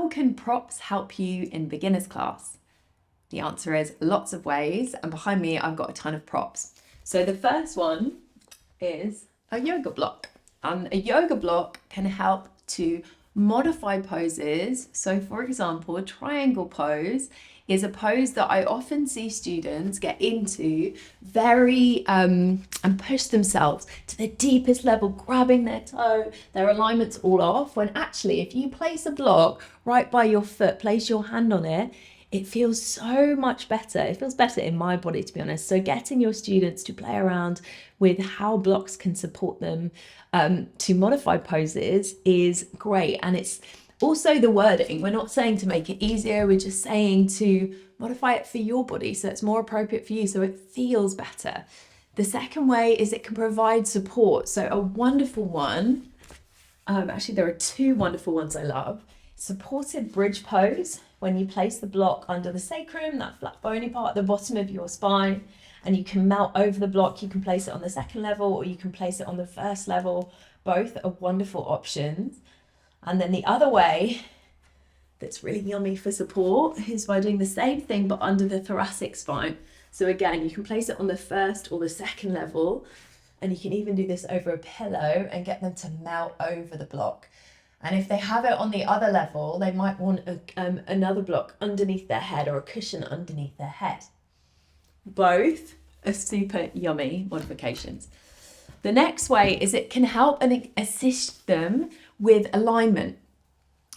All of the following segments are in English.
how can props help you in beginner's class? The answer is lots of ways, and behind me I've got a ton of props. So the first one is a yoga block. And a yoga block can help to modify poses. So for example, a triangle pose is a pose that I often see students get into and push themselves to the deepest level, grabbing their toe, their alignment's all off, when actually if you place a block right by your foot, place your hand on it, it feels so much better. It feels better in my body, to be honest. So getting your students to play around with how blocks can support them to modify poses is great. And it's also the wording. We're not saying to make it easier. We're just saying to modify it for your body so it's more appropriate for you, so it feels better. The second way is it can provide support. So a wonderful one, actually there are two wonderful ones I love. Supported bridge pose, when you place the block under the sacrum, that flat bony part at the bottom of your spine, and you can mount over the block. You can place it on the second level or you can place it on the first level. Both are wonderful options. And then the other way that's really yummy for support is by doing the same thing but under the thoracic spine. So again, you can place it on the first or the second level, and you can even do this over a pillow and get them to mount over the block. And if they have it on the other level, they might want another block underneath their head or a cushion underneath their head. Both are super yummy modifications. The next way is it can help and assist them with alignment.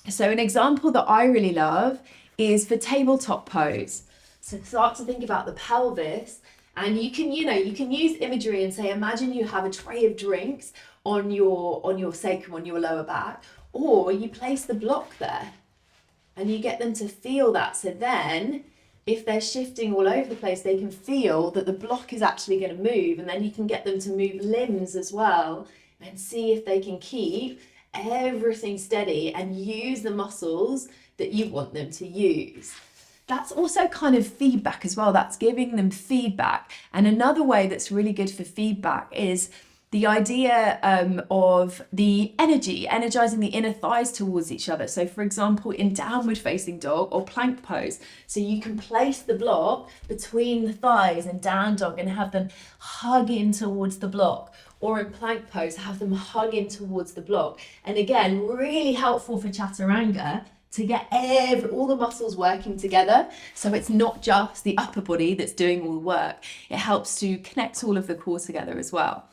So an example that I really love is for tabletop pose. So start to think about the pelvis, and you can use imagery and say, imagine you have a tray of drinks on your sacrum, on your lower back, or you place the block there and you get them to feel that. So then if they're shifting all over the place, they can feel that the block is actually going to move, and then you can get them to move limbs as well and see if they can keep everything steady and use the muscles that you want them to use. That's also kind of feedback as well. That's giving them feedback. And another way that's really good for feedback is the idea of the energizing the inner thighs towards each other. So for example, in downward facing dog or plank pose, so you can place the block between the thighs and down dog and have them hug in towards the block, or in plank pose, have them hug in towards the block. And again, really helpful for chaturanga to get all the muscles working together. So it's not just the upper body that's doing all the work. It helps to connect all of the core together as well.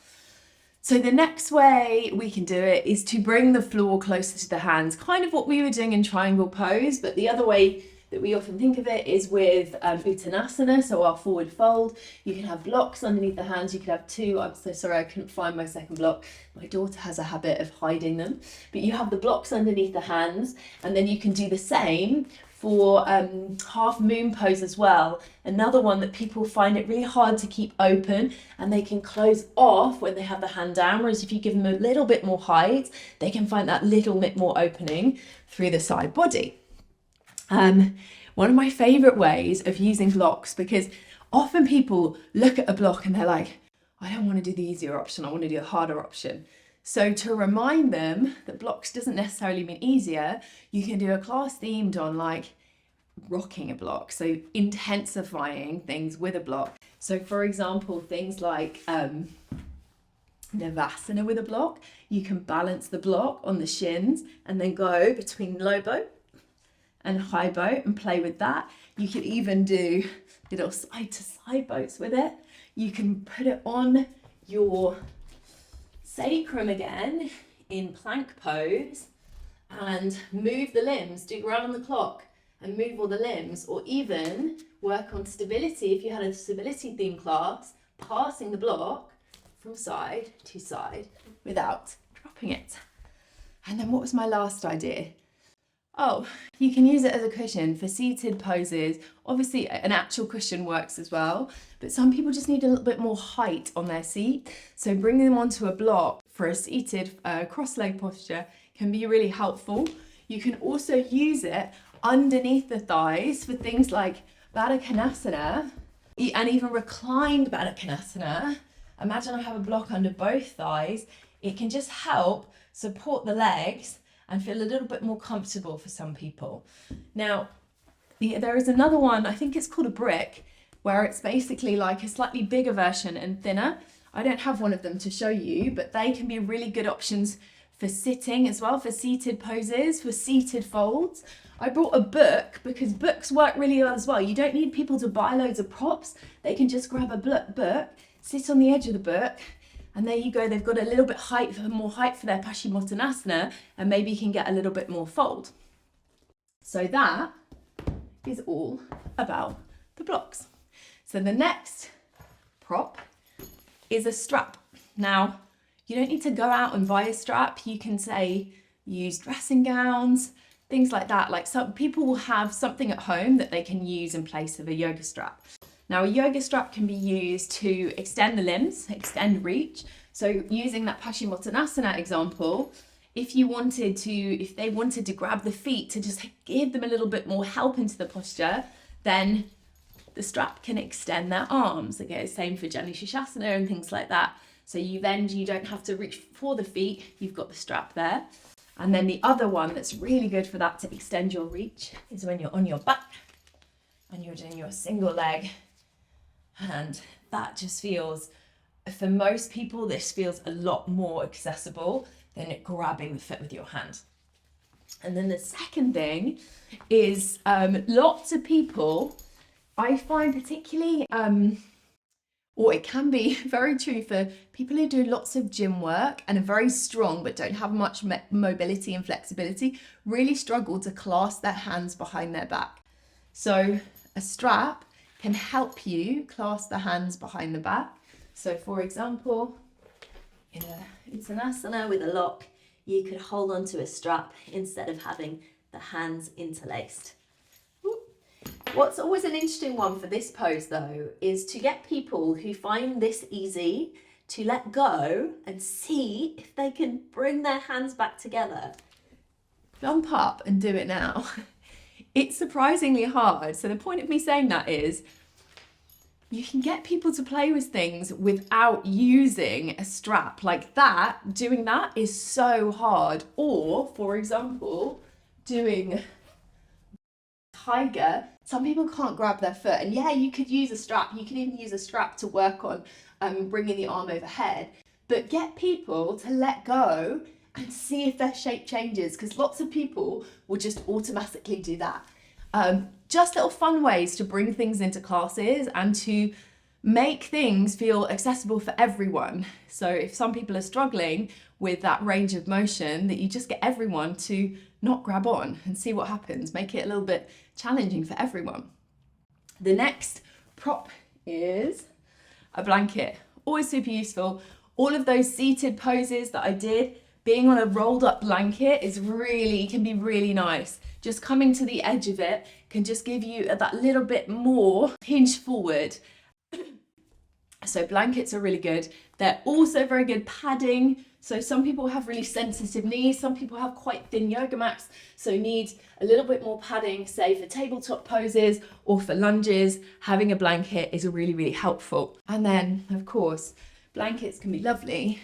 So the next way we can do it is to bring the floor closer to the hands, kind of what we were doing in triangle pose, but the other way that we often think of it is with Uttanasana, so our forward fold. You can have blocks underneath the hands. You could have two. I'm so sorry I couldn't find my second block. My daughter has a habit of hiding them. But you have the blocks underneath the hands, and then you can do the same for half moon pose as well. Another one that people find it really hard to keep open, and they can close off when they have the hand down, whereas if you give them a little bit more height, they can find that little bit more opening through the side body. One of my favorite ways of using blocks, because often people look at a block and they're like, I don't want to do the easier option, I want to do the harder option. So to remind them that blocks doesn't necessarily mean easier, you can do a class themed on like rocking a block, so intensifying things with a block. So for example, things like Navasana with a block, you can balance the block on the shins and then go between low boat and high boat and play with that. You can even do little side to side boats with it. You can put it on your sacrum again in plank pose and move the limbs, do round the clock and move all the limbs, or even work on stability if you had a stability theme class, passing the block from side to side without dropping it. And then what was my last idea? Oh, you can use it as a cushion for seated poses. Obviously, an actual cushion works as well, but some people just need a little bit more height on their seat. So bringing them onto a block for a seated cross-leg posture can be really helpful. You can also use it underneath the thighs for things like Baddha Konasana and even reclined Baddha Konasana. Imagine I have a block under both thighs. It can just help support the legs and feel a little bit more comfortable for some people. Now, there is another one, I think it's called a brick, where it's basically like a slightly bigger version and thinner. I don't have one of them to show you, but they can be really good options for sitting as well, for seated poses, for seated folds. I brought a book because books work really well as well. You don't need people to buy loads of props. They can just grab a book, sit on the edge of the book, and there you go. They've got a little bit more height for their Paschimottanasana, and maybe you can get a little bit more fold. So that is all about the blocks. So the next prop is a strap. Now, you don't need to go out and buy a strap. You can say use dressing gowns, things like that. Like some people will have something at home that they can use in place of a yoga strap. Now, a yoga strap can be used to extend the limbs, extend reach. So using that Paschimottanasana example, if they wanted to grab the feet to just give them a little bit more help into the posture, then the strap can extend their arms. Okay, same for Jani Shishasana and things like that. So you don't have to reach for the feet, you've got the strap there. And then the other one that's really good for that to extend your reach is when you're on your back and you're doing your single leg. And that just feels, for most people, this feels a lot more accessible than grabbing the foot with your hand. And then the second thing is lots of people, I find particularly, or it can be very true for people who do lots of gym work and are very strong but don't have much mobility and flexibility, really struggle to clasp their hands behind their back. So a strap can help you clasp the hands behind the back. So for example, in a Uttanasana with a lock, you could hold onto a strap instead of having the hands interlaced. What's always an interesting one for this pose though is to get people who find this easy to let go and see if they can bring their hands back together. Jump up and do it now. It's surprisingly hard. So the point of me saying that is you can get people to play with things without using a strap like that. Doing that is so hard. Or, for example, doing tiger, some people can't grab their foot, and yeah, you could use a strap. You can even use a strap to work on bringing the arm overhead, but get people to let go and see if their shape changes, because lots of people will just automatically do that. Just little fun ways to bring things into classes and to make things feel accessible for everyone. So if some people are struggling with that range of motion, that you just get everyone to not grab on and see what happens. Make it a little bit challenging for everyone. The next prop is a blanket. Always super useful. All of those seated poses that I did, being on a rolled up blanket can be really nice. Just coming to the edge of it can just give you that little bit more hinge forward. So blankets are really good. They're also very good padding. So some people have really sensitive knees, some people have quite thin yoga mats, so need a little bit more padding, say for tabletop poses or for lunges. Having a blanket is really, really helpful. And then, of course, blankets can be lovely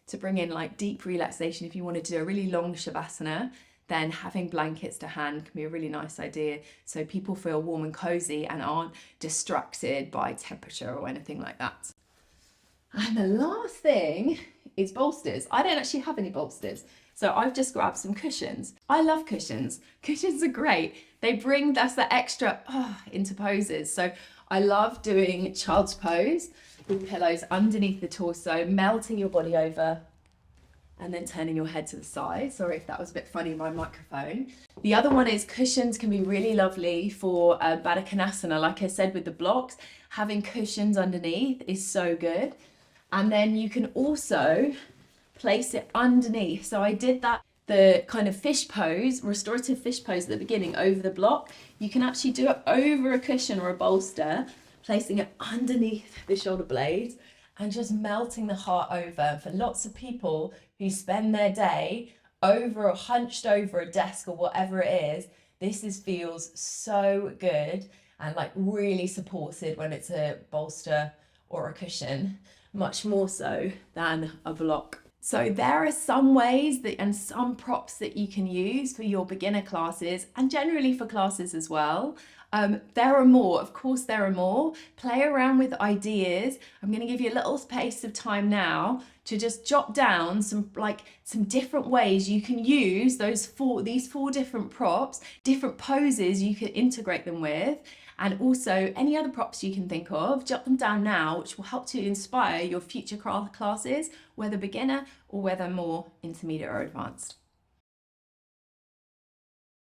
to bring in like deep relaxation. If you wanted to do a really long shavasana, then having blankets to hand can be a really nice idea. So people feel warm and cozy and aren't distracted by temperature or anything like that. And the last thing is bolsters. I don't actually have any bolsters, so I've just grabbed some cushions. I love cushions. Cushions are great. They bring that's the extra into poses. So I love doing child's pose with pillows underneath the torso, melting your body over, and then turning your head to the side. Sorry if that was a bit funny, my microphone. The other one is cushions can be really lovely for Baddha Konasana. Like I said with the blocks, having cushions underneath is so good. And then you can also place it underneath. So I did that, the kind of fish pose, restorative fish pose at the beginning over the block. You can actually do it over a cushion or a bolster, placing it underneath the shoulder blades and just melting the heart over. For lots of people who spend their day over or hunched over a desk or whatever it is, feels so good and like really supported when it's a bolster or a cushion, much more so than a block. So there are some ways and some props that you can use for your beginner classes and generally for classes as well. There are more, of course there are more. Play around with ideas. I'm going to give you a little space of time now to just jot down some different ways you can use these four different props, different poses you can integrate them with, and also any other props you can think of. Jot them down now, which will help to inspire your future classes, whether beginner or whether more intermediate or advanced.